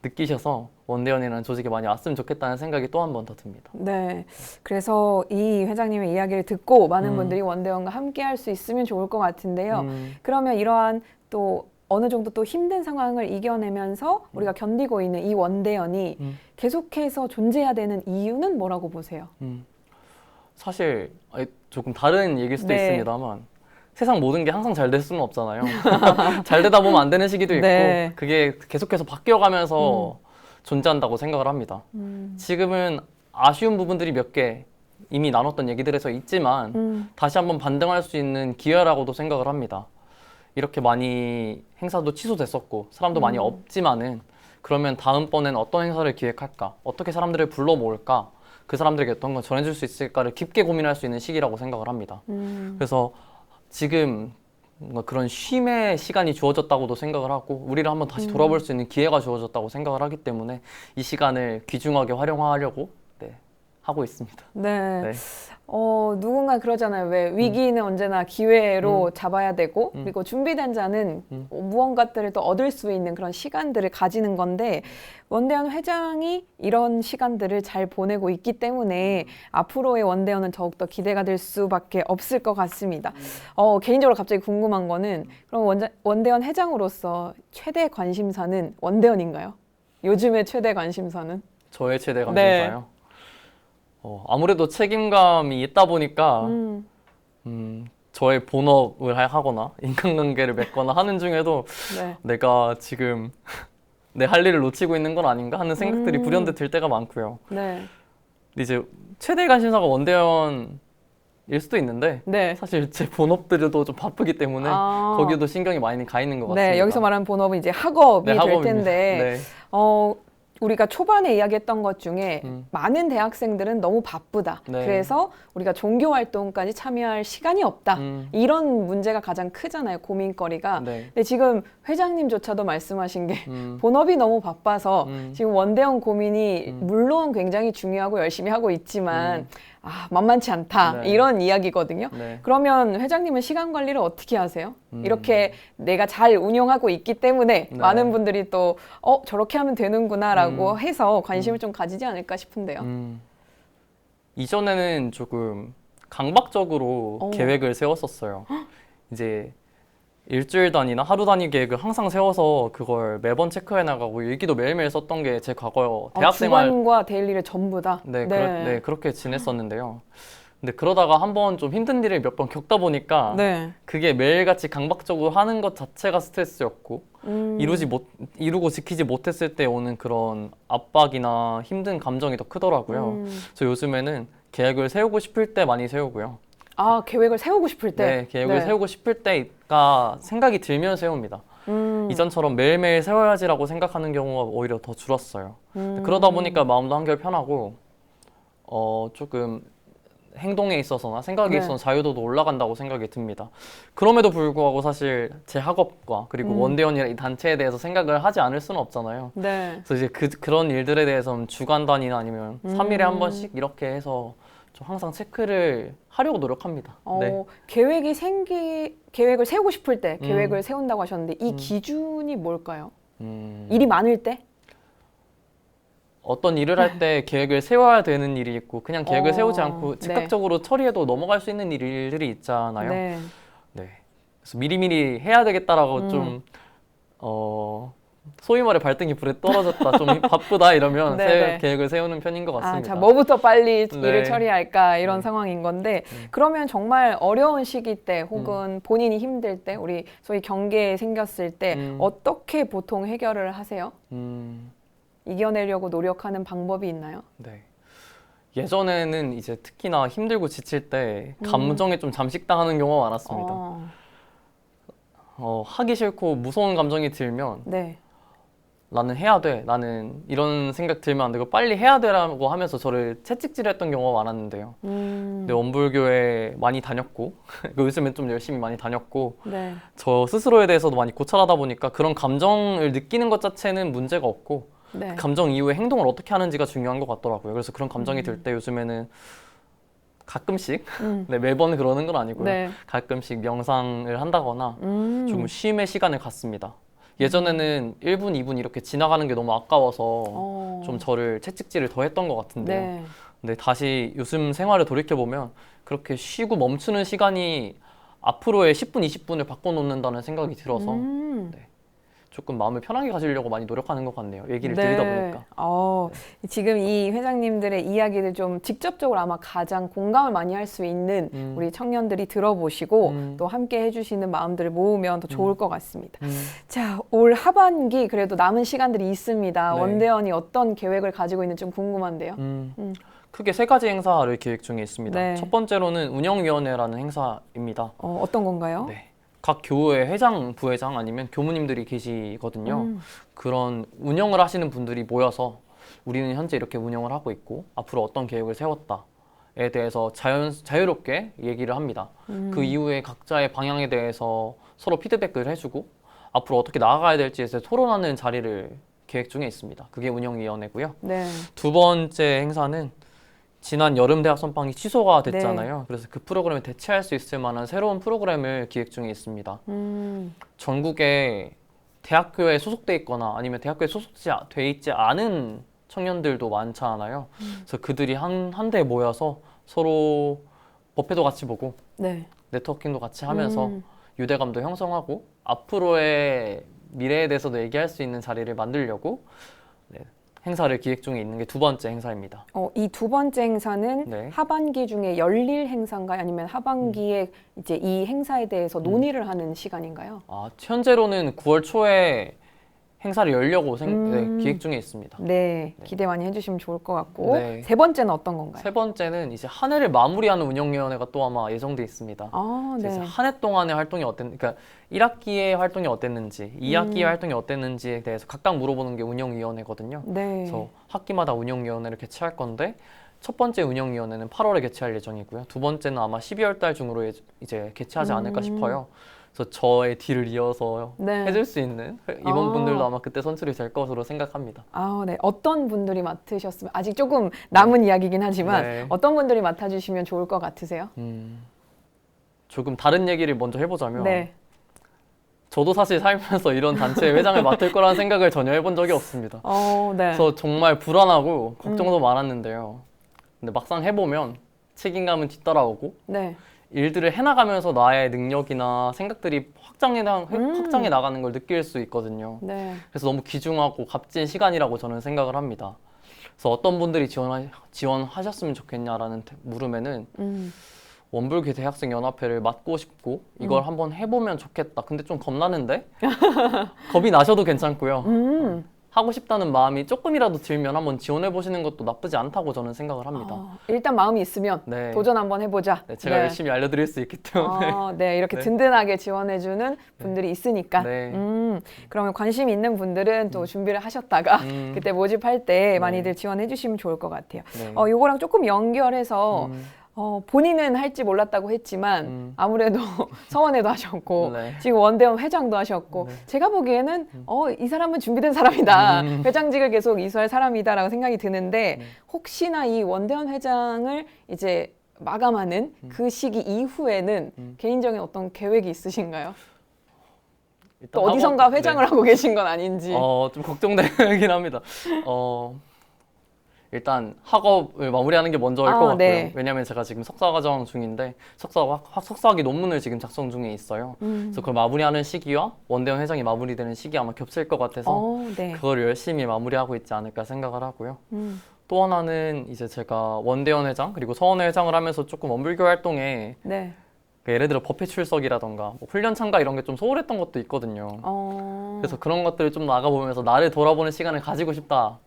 느끼셔서 원대연이라는 조직에 많이 왔으면 좋겠다는 생각이 또 한 번 더 듭니다. 네. 그래서 이 회장님의 이야기를 듣고 많은 분들이 원대연과 함께 할 수 있으면 좋을 것 같은데요. 그러면 이러한 또 어느 정도 또 힘든 상황을 이겨내면서 우리가 견디고 있는 이 원대연이 계속해서 존재해야 되는 이유는 뭐라고 보세요? 사실 조금 다른 얘기일 수도 네. 있습니다만 세상 모든 게 항상 잘 될 수는 없잖아요. 잘 되다 보면 안 되는 시기도 있고 네. 그게 계속해서 바뀌어가면서 존재한다고 생각을 합니다. 지금은 아쉬운 부분들이 몇 개 이미 나눴던 얘기들에서 있지만 다시 한번 반등할 수 있는 기회라고도 생각을 합니다. 이렇게 많이 행사도 취소됐었고 사람도 많이 없지만은 그러면 다음번엔 어떤 행사를 기획할까? 어떻게 사람들을 불러 모을까? 그 사람들에게 어떤 걸 전해줄 수 있을까를 깊게 고민할 수 있는 시기라고 생각을 합니다. 그래서 지금 뭔가 그런 쉼의 시간이 주어졌다고도 생각을 하고 우리를 한번 다시 돌아볼 수 있는 기회가 주어졌다고 생각을 하기 때문에 이 시간을 귀중하게 활용하려고 하고 있습니다. 네. 네. 누군가 그러잖아요. 왜 위기는 언제나 기회로 잡아야 되고 그리고 준비된 자는 무언가들을 또 얻을 수 있는 그런 시간들을 가지는 건데 원대연 회장이 이런 시간들을 잘 보내고 있기 때문에 앞으로의 원대연은 더욱더 기대가 될 수밖에 없을 것 같습니다. 개인적으로 갑자기 궁금한 거는 그럼 원대연 회장으로서 최대 관심사는 원대연인가요? 요즘의 최대 관심사는? 저의 최대 관심사요. 아무래도 책임감이 있다 보니까 저의 본업을 하거나 인간관계를 맺거나 하는 중에도 네. 내가 지금 내 할 일을 놓치고 있는 건 아닌가 하는 생각들이 불현듯 들 때가 많고요. 네. 근데 이제 최대 관심사가 원대연일 수도 있는데 네. 사실 제 본업들도 좀 바쁘기 때문에 거기도 신경이 많이 가 있는 것 같습니다. 네, 여기서 말하는 본업은 이제 학업이 네, 될 학업입니다. 텐데 네. 우리가 초반에 이야기했던 것 중에 많은 대학생들은 너무 바쁘다. 네. 그래서 우리가 종교 활동까지 참여할 시간이 없다. 이런 문제가 가장 크잖아요. 고민거리가. 네. 근데 지금 회장님조차도 말씀하신 게 본업이 너무 바빠서 지금 원대연 고민이 물론 굉장히 중요하고 열심히 하고 있지만 만만치 않다. 네. 이런 이야기거든요. 네. 그러면 회장님은 시간 관리를 어떻게 하세요? 이렇게 내가 잘 운용하고 있기 때문에 네. 많은 분들이 또 저렇게 하면 되는구나라고 해서 관심을 좀 가지지 않을까 싶은데요. 이전에는 조금 강박적으로 계획을 세웠었어요. 이제 일주일 단위나 하루 단위 계획을 항상 세워서 그걸 매번 체크해 나가고 일기도 매일매일 썼던 게 제 과거 대학생활 주간과 데일리를 전부 다. 네, 그렇게 지냈었는데요. 근데 그러다가 한번 좀 힘든 일을 몇 번 겪다 보니까 네. 그게 매일같이 강박적으로 하는 것 자체가 스트레스였고 이루고 지키지 못했을 때 오는 그런 압박이나 힘든 감정이 더 크더라고요. 그래서 요즘에는 계획을 세우고 싶을 때 많이 세우고요. 계획을 세우고 싶을 때? 네, 계획을 세우고 싶을 때가 생각이 들면 세웁니다. 이전처럼 매일매일 세워야지라고 생각하는 경우가 오히려 더 줄었어요. 그러다 보니까 마음도 한결 편하고 조금 행동에 있어서나 생각에 있어서 자유도도 올라간다고 생각이 듭니다. 그럼에도 불구하고 사실 제 학업과 그리고 원대연이라는 이 단체에 대해서 생각을 하지 않을 수는 없잖아요. 네. 그래서 이제 그런 일들에 대해서는 주간 단위나 아니면 3일에 한 번씩 이렇게 해서 좀 항상 체크를 하려고 노력합니다. 네. 계획을 세우고 싶을 때 계획을 세운다고 하셨는데 이 기준이 뭘까요? 일이 많을 때? 어떤 일을 할 때 계획을 세워야 되는 일이 있고 그냥 계획을 세우지 않고 네. 즉각적으로 처리해도 넘어갈 수 있는 일들이 있잖아요. 네. 네. 그래서 미리미리 해야 되겠다라고 좀 소위 말해 발등이 불에 떨어졌다, 좀 바쁘다 이러면 네. 계획을 세우는 편인 것 아, 같습니다. 자, 뭐부터 빨리 네. 일을 처리할까 이런 네. 상황인 건데 그러면 정말 어려운 시기 때 혹은 본인이 힘들 때 우리 소위 경계에 생겼을 때 어떻게 보통 해결을 하세요? 이겨내려고 노력하는 방법이 있나요? 네. 예전에는 이제 특히나 힘들고 지칠 때 감정에 좀 잠식당하는 경우가 많았습니다. 하기 싫고 무서운 감정이 들면 네. 나는 해야 돼, 나는 이런 생각 들면 안 되고 빨리 해야 되라고 하면서 저를 채찍질했던 경우가 많았는데요. 근데 원불교에 많이 다녔고 요즘엔 좀 열심히 많이 다녔고 네. 저 스스로에 대해서도 많이 고찰하다 보니까 그런 감정을 느끼는 것 자체는 문제가 없고 네. 그 감정 이후에 행동을 어떻게 하는지가 중요한 것 같더라고요. 그래서 그런 감정이 들 때 요즘에는 가끔씩 네, 매번 그러는 건 아니고요. 네. 가끔씩 명상을 한다거나 조금 쉼의 시간을 갖습니다. 예전에는 1분, 2분 이렇게 지나가는 게 너무 아까워서 좀 저를 채찍질을 더 했던 것 같은데요. 네. 근데 다시 요즘 생활을 돌이켜보면 그렇게 쉬고 멈추는 시간이 앞으로의 10분, 20분을 바꿔놓는다는 생각이 들어서 네, 조금 마음을 편하게 가지려고 많이 노력하는 것 같네요. 얘기를 들으다 보니까. 지금 이 회장님들의 이야기를 좀 직접적으로 아마 가장 공감을 많이 할 수 있는 우리 청년들이 들어보시고 또 함께 해주시는 마음들을 모으면 더 좋을 것 같습니다. 자, 올 하반기 그래도 남은 시간들이 있습니다. 네. 원대원이 어떤 계획을 가지고 있는지 좀 궁금한데요. 크게 3가지 행사를 계획 중에 있습니다. 네. 첫 번째로는 운영위원회라는 행사입니다. 어떤 건가요? 네. 각 교회 회장, 부회장 아니면 교무님들이 계시거든요. 그런 운영을 하시는 분들이 모여서 우리는 현재 이렇게 운영을 하고 있고 앞으로 어떤 계획을 세웠다에 대해서 자유롭게 얘기를 합니다. 그 이후에 각자의 방향에 대해서 서로 피드백을 해주고 앞으로 어떻게 나아가야 될지에 대해서 토론하는 자리를 계획 중에 있습니다. 그게 운영위원회고요. 네. 두 번째 행사는 지난 여름 대학 선빵이 취소가 됐잖아요. 그래서 그 프로그램을 대체할 수 있을 만한 새로운 프로그램을 기획 중에 있습니다. 전국에 대학교에 소속돼 있거나 아니면 대학교에 소속돼 있지 않은 청년들도 많잖아요. 그래서 그들이 한데 모여서 서로 법회도 같이 보고 네. 네트워킹도 같이 하면서 유대감도 형성하고 앞으로의 미래에 대해서도 얘기할 수 있는 자리를 만들려고 네, 행사를 기획 중에 있는 게 두 번째 행사입니다. 이 두 번째 행사는 네. 하반기 중에 열릴 행사인가요? 아니면 하반기에 이제 이 행사에 대해서 논의를 하는 시간인가요? 현재로는 9월 초에 행사를 열려고 기획 중에 있습니다. 네, 기대 많이 해주시면 좋을 것 같고 네. 세 번째는 어떤 건가요? 세 번째는 이제 한 해를 마무리하는 운영위원회가 또 아마 예정돼 있습니다. 네. 한 해 동안의 활동이 그러니까 1학기의 활동이 어땠는지, 2학기의 활동이 어땠는지에 대해서 각각 물어보는 게 운영위원회거든요. 네. 그래서 학기마다 운영위원회를 개최할 건데 첫 번째 운영위원회는 8월에 개최할 예정이고요. 두 번째는 아마 12월 달 중으로 이제 개최하지 않을까 싶어요. 그래서 저의 뒤를 이어서 네. 해줄 수 있는 임원분들도 아마 그때 선출이 될 것으로 생각합니다. 네. 어떤 분들이 맡으셨으면 아직 조금 남은 이야기긴 하지만 네. 어떤 분들이 맡아주시면 좋을 것 같으세요? 조금 다른 얘기를 먼저 해보자면 네. 저도 사실 살면서 이런 단체의 회장을 맡을 거라는 생각을 전혀 해본 적이 없습니다. 네. 그래서 정말 불안하고 걱정도 많았는데요. 근데 막상 해보면 책임감은 뒤따라오고 네. 일들을 해나가면서 나의 능력이나 생각들이 확장해 나가는 걸 느낄 수 있거든요. 네. 그래서 너무 귀중하고 값진 시간이라고 저는 생각을 합니다. 그래서 어떤 분들이 지원하셨으면 좋겠냐라는 물음에는 원불교 대학생연합회를 맡고 싶고 이걸 한번 해보면 좋겠다. 근데 좀 겁나는데? 겁이 나셔도 괜찮고요. 하고 싶다는 마음이 조금이라도 들면 한번 지원해보시는 것도 나쁘지 않다고 저는 생각을 합니다. 일단 마음이 있으면 네. 도전 한번 해보자. 네, 제가 열심히 알려드릴 수 있기 때문에. 네, 이렇게 네. 든든하게 지원해주는 분들이 있으니까. 네. 그러면 관심 있는 분들은 또 준비를 하셨다가 그때 모집할 때 많이들 지원해주시면 좋을 것 같아요. 네. 요거랑 조금 연결해서 본인은 할지 몰랐다고 했지만 아무래도 서원회도 하셨고 네. 지금 원대원 회장도 하셨고 제가 보기에는 이 사람은 준비된 사람이다. 회장직을 계속 이수할 사람이다라고 생각이 드는데 혹시나 이 원대원 회장을 이제 마감하는 그 시기 이후에는 개인적인 어떤 계획이 있으신가요? 또 어디선가 회장을 하고 계신 건 아닌지. 좀 걱정되긴 합니다. 일단 학업을 마무리하는 게 먼저일 것 같고요. 네. 왜냐면 제가 지금 석사과정 중인데 석사학위 논문을 지금 작성 중에 있어요. 그래서 그걸 마무리하는 시기와 원대현 회장이 마무리되는 시기 아마 겹칠 것 같아서 네. 그걸 열심히 마무리하고 있지 않을까 생각을 하고요. 또 하나는 이제 제가 원대현 회장 그리고 서원회 회장을 하면서 조금 원불교 활동에 네. 예를 들어 법회 출석이라던가 뭐 훈련 참가 이런 게 좀 소홀했던 것도 있거든요. 그래서 그런 것들을 좀 나가보면서 나를 돌아보는 시간을 가지고 싶다.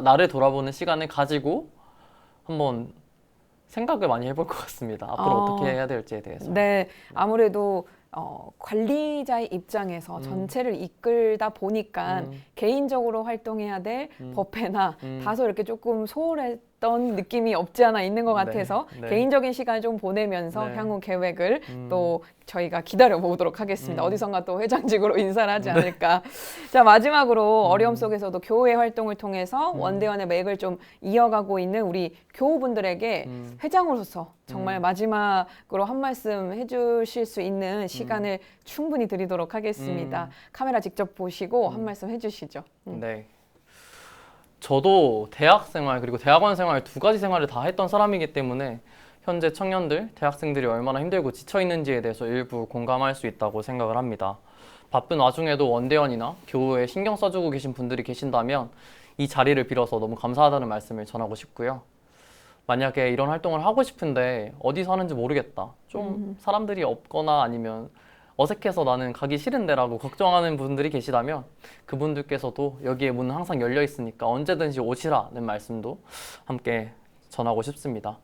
나를 돌아보는 시간을 가지고 한번 생각을 많이 해볼 것 같습니다. 앞으로 어떻게 해야 될지에 대해서. 네, 아무래도 관리자의 입장에서 전체를 이끌다 보니까 개인적으로 활동해야 될 법회나 다소 이렇게 조금 소홀했던 느낌이 없지 않아 있는 것 같아서 네. 개인적인 시간을 좀 보내면서 네. 향후 계획을 또 저희가 기다려 보도록 하겠습니다. 어디선가 또 회장직으로 인사를 하지 않을까. 자, 마지막으로 어려움 속에서도 교회 활동을 통해서 원대원의 맥을 좀 이어가고 있는 우리 교우분들에게 회장으로서 정말 마지막으로 한 말씀 해주실 수 있는 시간을 충분히 드리도록 하겠습니다. 카메라 직접 보시고 한 말씀 해주시죠. 네. 저도 대학 생활 그리고 대학원 생활 두 가지 생활을 다 했던 사람이기 때문에 현재 청년들, 대학생들이 얼마나 힘들고 지쳐 있는지에 대해서 일부 공감할 수 있다고 생각을 합니다. 바쁜 와중에도 원대원이나 교우에 신경 써주고 계신 분들이 계신다면 이 자리를 빌어서 너무 감사하다는 말씀을 전하고 싶고요. 만약에 이런 활동을 하고 싶은데 어디서 하는지 모르겠다. 좀 사람들이 없거나 아니면 어색해서 나는 가기 싫은데라고 걱정하는 분들이 계시다면 그분들께서도 여기에 문은 항상 열려 있으니까 언제든지 오시라는 말씀도 함께 전하고 싶습니다.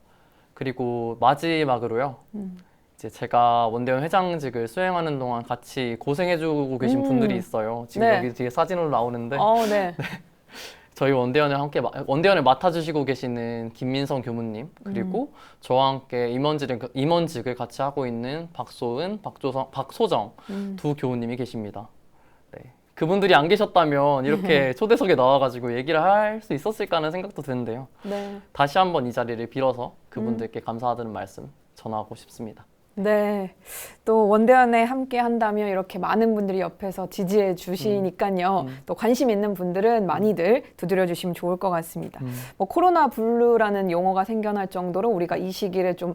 그리고 마지막으로요. 이제 제가 원대원 회장직을 수행하는 동안 같이 고생해주고 계신 분들이 있어요. 지금 네. 여기 뒤에 사진으로 나오는데 네. 저희 원대원을 맡아주시고 계시는 김민성 교무님 그리고 저와 함께 임원직을 같이 하고 있는 박소은, 박소정 두 교우님이 계십니다. 네. 그분들이 안 계셨다면 이렇게 초대석에 나와가지고 얘기를 할 수 있었을까 하는 생각도 드는데요. 네. 다시 한번 이 자리를 빌어서 그분들께 감사하다는 말씀 전하고 싶습니다. 네. 또 원대원에 함께 한다면 이렇게 많은 분들이 옆에서 지지해 주시니까요. 또 관심 있는 분들은 많이들 두드려 주시면 좋을 것 같습니다. 뭐 코로나 블루라는 용어가 생겨날 정도로 우리가 이 시기를 좀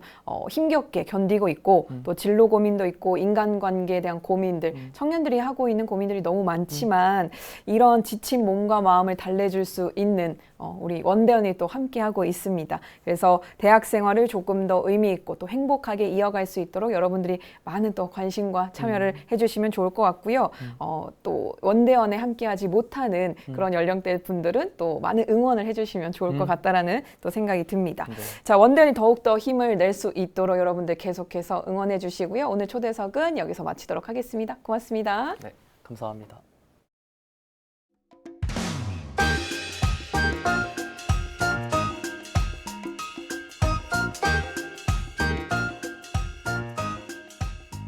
힘겹게 견디고 있고 또 진로 고민도 있고 인간관계에 대한 고민들, 청년들이 하고 있는 고민들이 너무 많지만 이런 지친 몸과 마음을 달래줄 수 있는 우리 원대원이 또 함께 하고 있습니다. 그래서 대학 생활을 조금 더 의미 있고 또 행복하게 이어갈 수 있도록 여러분들이 많은 또 관심과 참여를 해주시면 좋을 것 같고요. 또 원대원에 함께하지 못하는 그런 연령대 분들은 또 많은 응원을 해주시면 좋을 것 같다라는 또 생각이 듭니다. 네. 자, 원대원이 더욱더 힘을 낼 수 있도록 여러분들 계속해서 응원해 주시고요. 오늘 초대석은 여기서 마치도록 하겠습니다. 고맙습니다. 네, 감사합니다.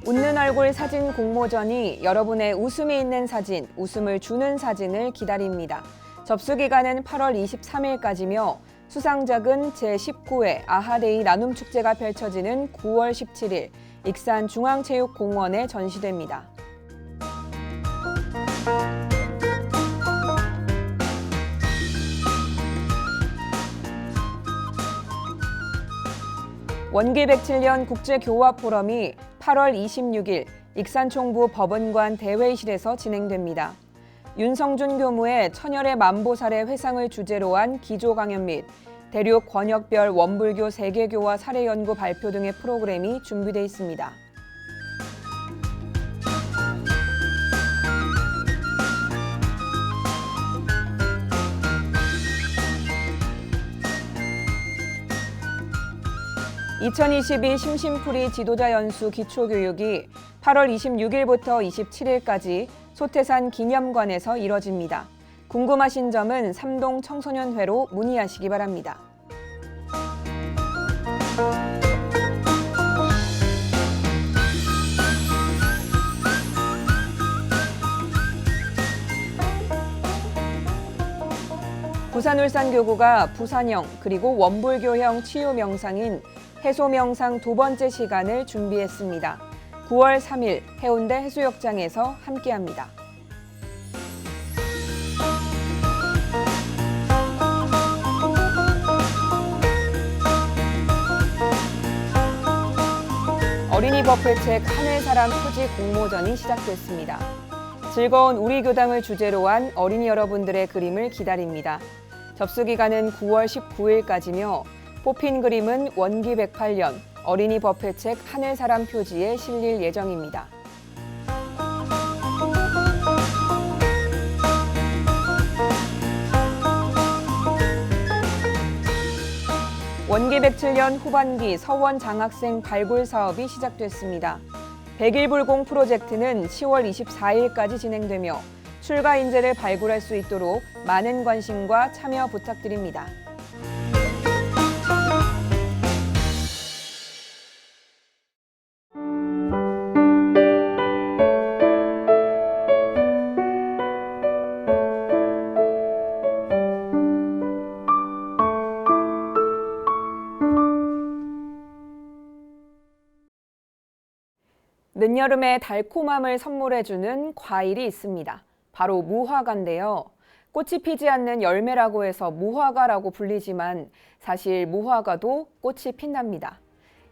웃는 얼굴 사진 공모전이 여러분의 웃음이 있는 사진, 웃음을 주는 사진을 기다립니다. 접수 기간은 8월 23일까지며 수상작은 제19회 아하데이 나눔축제가 펼쳐지는 9월 17일 익산중앙체육공원에 전시됩니다. 원기 107년 국제교화 포럼이 8월 26일 익산총부 법원관 대회의실에서 진행됩니다. 윤성준 교무의 천열의 만보사례 회상을 주제로 한 기조 강연 및 대륙 권역별 원불교 세계교화 사례 연구 발표 등의 프로그램이 준비되어 있습니다. (2022) 심심풀이 지도자 연수 기초교육이 8월 26일부터 27일까지 소태산 기념관에서 이뤄집니다. 궁금하신 점은 삼동 청소년회로 문의하시기 바랍니다. 부산울산교구가 부산형 그리고 원불교형 치유 명상인 해소 명상 두 번째 시간을 준비했습니다. 9월 3일 해운대 해수욕장에서 함께합니다. 어린이 버프책 하늘사람 표지 공모전이 시작됐습니다. 즐거운 우리 교당을 주제로 한 어린이 여러분들의 그림을 기다립니다. 접수 기간은 9월 19일까지며 뽑힌 그림은 원기 108년 어린이 버프책 하늘사람 표지에 실릴 예정입니다. 원기 107년 후반기 서원 장학생 발굴 사업이 시작됐습니다. 100일불공 프로젝트는 10월 24일까지 진행되며 출가 인재를 발굴할 수 있도록 많은 관심과 참여 부탁드립니다. 늦여름의 달콤함을 선물해주는 과일이 있습니다. 바로 무화과인데요. 꽃이 피지 않는 열매라고 해서 무화과라고 불리지만 사실 무화과도 꽃이 핀답니다.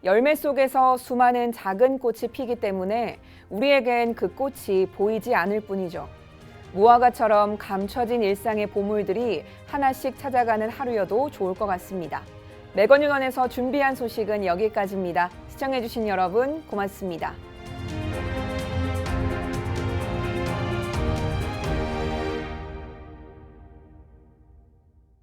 열매 속에서 수많은 작은 꽃이 피기 때문에 우리에겐 그 꽃이 보이지 않을 뿐이죠. 무화과처럼 감춰진 일상의 보물들이 하나씩 찾아가는 하루여도 좋을 것 같습니다. 매건유원에서 준비한 소식은 여기까지입니다. 시청해주신 여러분 고맙습니다.